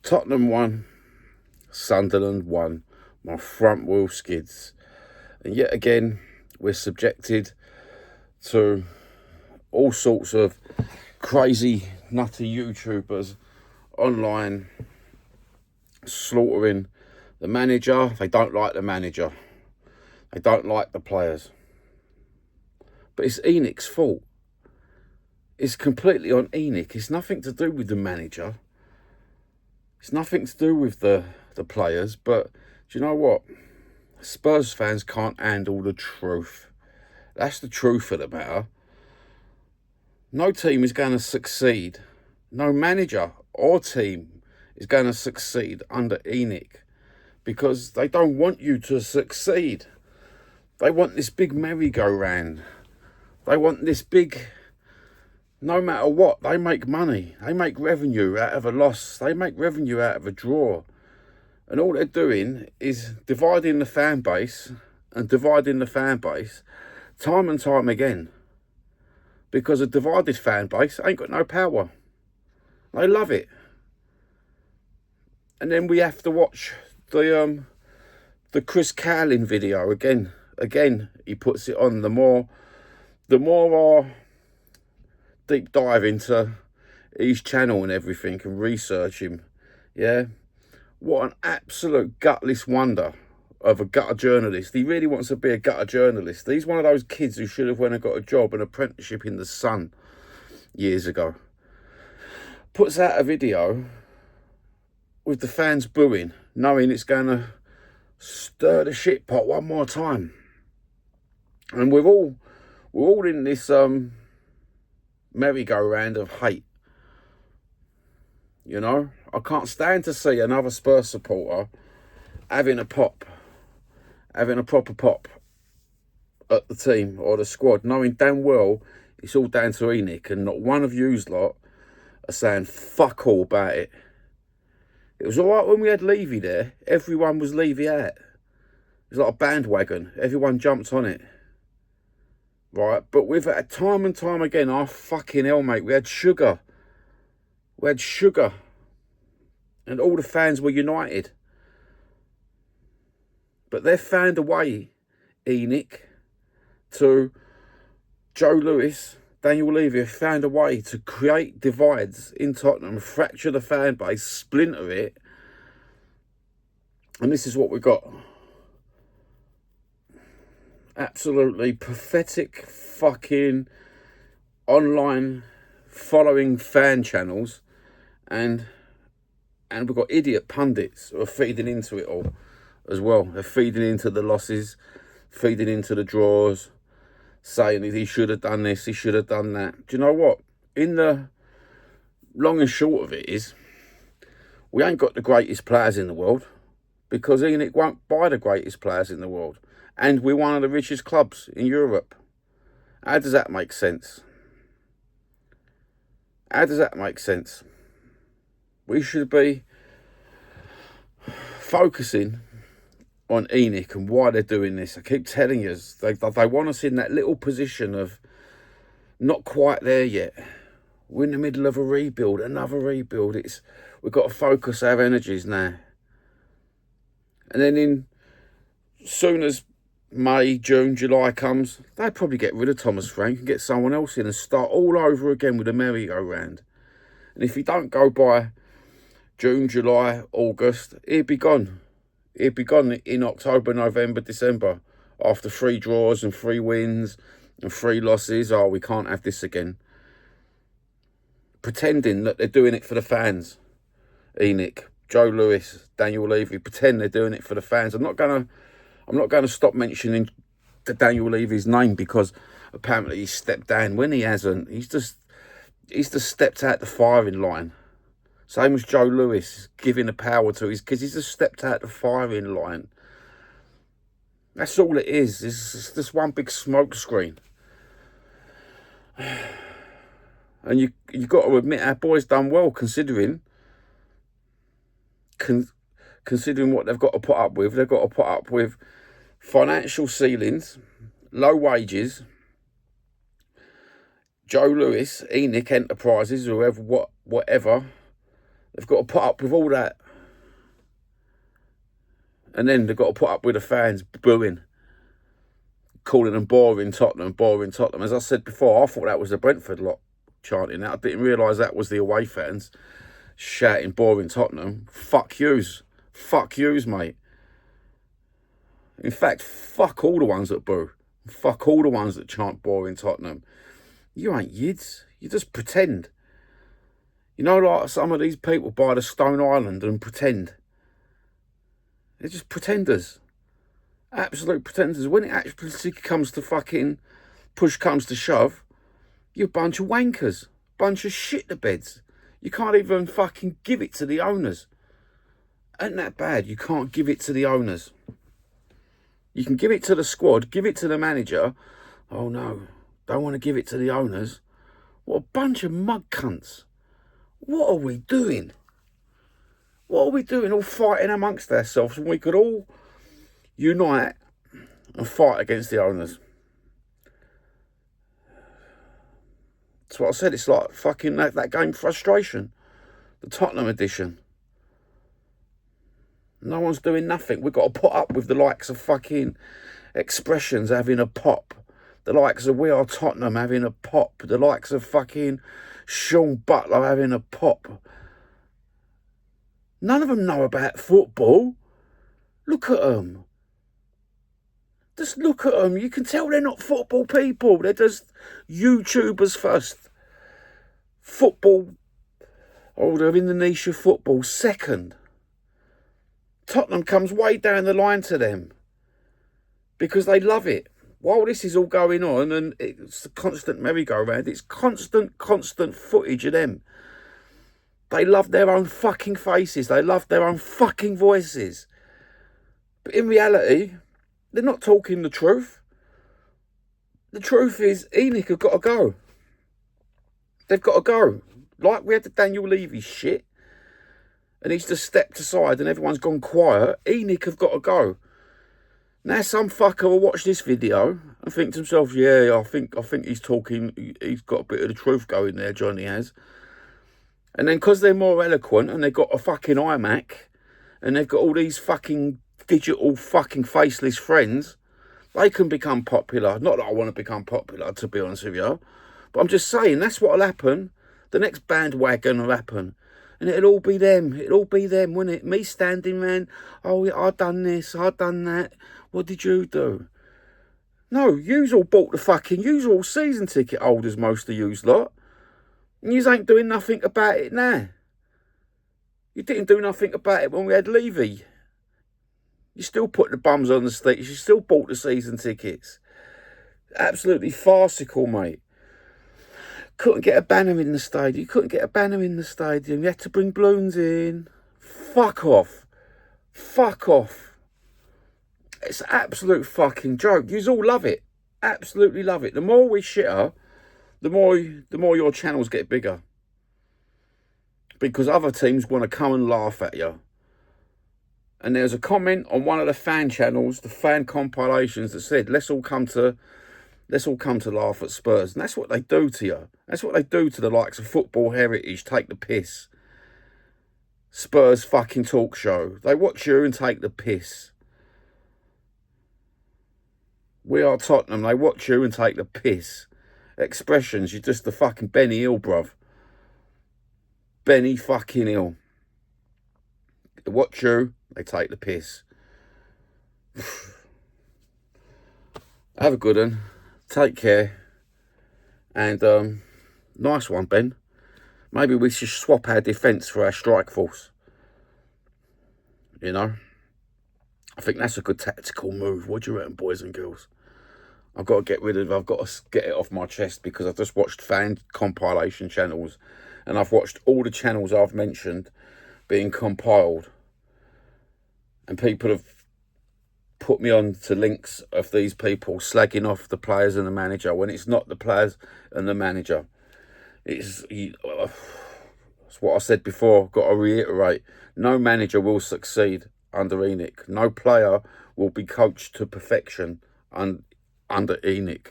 Tottenham won, Sunderland won, my front wheel skids. And yet again, we're subjected to all sorts of crazy, nutty YouTubers online slaughtering the manager. They don't like the manager. They don't like the players. But it's ENIC's fault. It's completely on ENIC. It's nothing to do with the manager. It's nothing to do with the players. But do you know what? Spurs fans can't handle the truth. That's the truth of the matter. No team is going to succeed. No manager or team is going to succeed under ENIC because they don't want you to succeed. They want this big merry-go-round. They want this big, no matter what, they make money. They make revenue out of a loss. They make revenue out of a draw. And all they're doing is dividing the fan base and dividing the fan base time and time again. Because a divided fan base ain't got no power. They love it. And then we have to watch the Chris Cowling video again. Again, he puts it on. The more I deep dive into his channel and everything and research him, yeah, what an absolute gutless wonder of a gutter journalist. He really wants to be a gutter journalist. He's one of those kids who should have went and got a job, an apprenticeship in the Sun years ago. Puts out a video with the fans booing, knowing it's going to stir the shit pot one more time. And we're all in this merry-go-round of hate. You know, I can't stand to see another Spurs supporter having a proper pop at the team or the squad, knowing damn well it's all down to ENIC, and not one of yous lot are saying fuck all about it. It was all right when we had Levy there. Everyone was Levy out. It was like a bandwagon. Everyone jumped on it. Right, but we've had time and time again, oh fucking hell, mate, we had Sugar. We had Sugar. And all the fans were united. But they've found a way, ENIC, to Joe Lewis, Daniel Levy have found a way to create divides in Tottenham, fracture the fan base, splinter it. And this is what we got. Absolutely pathetic fucking online following fan channels, and we've got idiot pundits who are feeding into it all as well. They're feeding into the losses, feeding into the draws, saying he should have done this, he should have done that. Do you know what? In the long and short of it is, we ain't got the greatest players in the world because ENIC won't buy the greatest players in the world. And we're one of the richest clubs in Europe. How does that make sense? How does that make sense? We should be focusing on ENIC and why they're doing this. I keep telling you, they want us in that little position of not quite there yet. We're in the middle of a rebuild, another rebuild. We've got to focus our energies now. And then soon as May, June, July comes, they'll probably get rid of Thomas Frank and get someone else in and start all over again with a merry-go-round. And if he don't go by June, July, August, he'd be gone. He'd be gone in October, November, December, after 3 draws and 3 wins and 3 losses. Oh, we can't have this again. Pretending that they're doing it for the fans. ENIC, Joe Lewis, Daniel Levy, pretend they're doing it for the fans. I'm not going to stop mentioning the Daniel Levy's name because apparently he stepped down when he hasn't. He's just stepped out the firing line. Same as Joe Lewis, giving the power to his kids. He's just stepped out the firing line. That's all it is. It's just one big smoke screen. And you got to admit, our boys done well considering what they've got to put up with. They've got to put up with financial ceilings, low wages. Joe Lewis, ENIC Enterprises, whatever, They've got to put up with all that. And then they've got to put up with the fans booing, calling them boring Tottenham, boring Tottenham. As I said before, I thought that was the Brentford lot chanting that. I didn't realise that was the away fans shouting boring Tottenham. Fuck yous. Fuck yous, mate. In fact, fuck all the ones that boo. Fuck all the ones that chant boring Tottenham. You ain't yids. You just pretend. You know, like some of these people by the Stone Island and pretend. They're just pretenders. Absolute pretenders. When it actually comes to fucking push comes to shove, you're a bunch of wankers. Bunch of shit-the-beds. You can't even fucking give it to the owners. Ain't that bad? You can't give it to the owners. You can give it to the squad, give it to the manager. Oh no, don't want to give it to the owners. What a bunch of mug cunts. What are we doing? What are we doing all fighting amongst ourselves when we could all unite and fight against the owners? That's what I said. It's like fucking that game Frustration. The Tottenham edition. No one's doing nothing. We've got to put up with the likes of fucking Expressions having a pop. The likes of We Are Tottenham having a pop. The likes of fucking Sean Butler having a pop. None of them know about football. Look at them. Just look at them. You can tell they're not football people. They're just YouTubers first. Football, they're in the niche of football second. Tottenham comes way down the line to them because they love it. While this is all going on and it's a constant merry-go-round, it's constant footage of them. They love their own fucking faces. They love their own fucking voices. But in reality, they're not talking the truth. The truth is ENIC have got to go. They've got to go. Like we had the Daniel Levy shit. And he's just stepped aside and everyone's gone quiet. ENIC have got to go. Now some fucker will watch this video and think to himself, yeah, I think he's talking, he's got a bit of the truth going there, Johnny has. And then because they're more eloquent and they've got a fucking iMac and they've got all these fucking digital fucking faceless friends, they can become popular. Not that I want to become popular, to be honest with you. But I'm just saying, that's what'll happen. The next bandwagon will happen. And it'll all be them. It'll all be them, won't it? Me standing around, oh, yeah, I done this, I done that. What did you do? No, yous all bought the fucking, yous all season ticket holders, most of yous lot. And yous ain't doing nothing about it now. You didn't do nothing about it when we had Levy. You still put the bums on the seats. You still bought the season tickets. Absolutely farcical, mate. Couldn't get a banner in the stadium. You couldn't get a banner in the stadium. You had to bring balloons in. Fuck off. Fuck off. It's an absolute fucking joke. You all love it. Absolutely love it. The more we shitter, the more your channels get bigger. Because other teams want to come and laugh at you. And there's a comment on one of the fan channels, the fan compilations, that said, let's all come to laugh at Spurs. And that's what they do to you. That's what they do to the likes of Football Heritage, Take the Piss. Spurs fucking talk show. They watch you and take the piss. We Are Tottenham. They watch you and take the piss. Expressions, you're just the fucking Benny Hill, bruv. Benny fucking Hill. They watch you, they take the piss. Have a good one. Take care. And nice one, Ben. Maybe we should swap our defence for our strike force. You know? I think that's a good tactical move. What do you reckon, boys and girls? I've got to get it off my chest because I've just watched fan compilation channels and I've watched all the channels I've mentioned being compiled. And people have put me on to links of these people slagging off the players and the manager when it's not the players and the manager. It's what I said before. Got to reiterate. No manager will succeed under ENIC. No player will be coached to perfection under ENIC.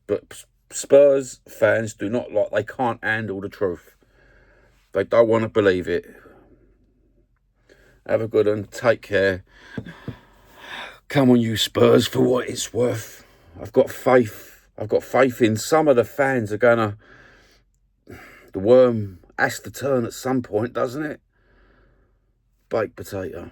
But Spurs fans do not like, they can't handle the truth. They don't want to believe it. Have a good one. Take care. Come on, you Spurs, for what it's worth. I've got faith. I've got faith in some of the fans are going to... The worm has to turn at some point, doesn't it? Baked potato.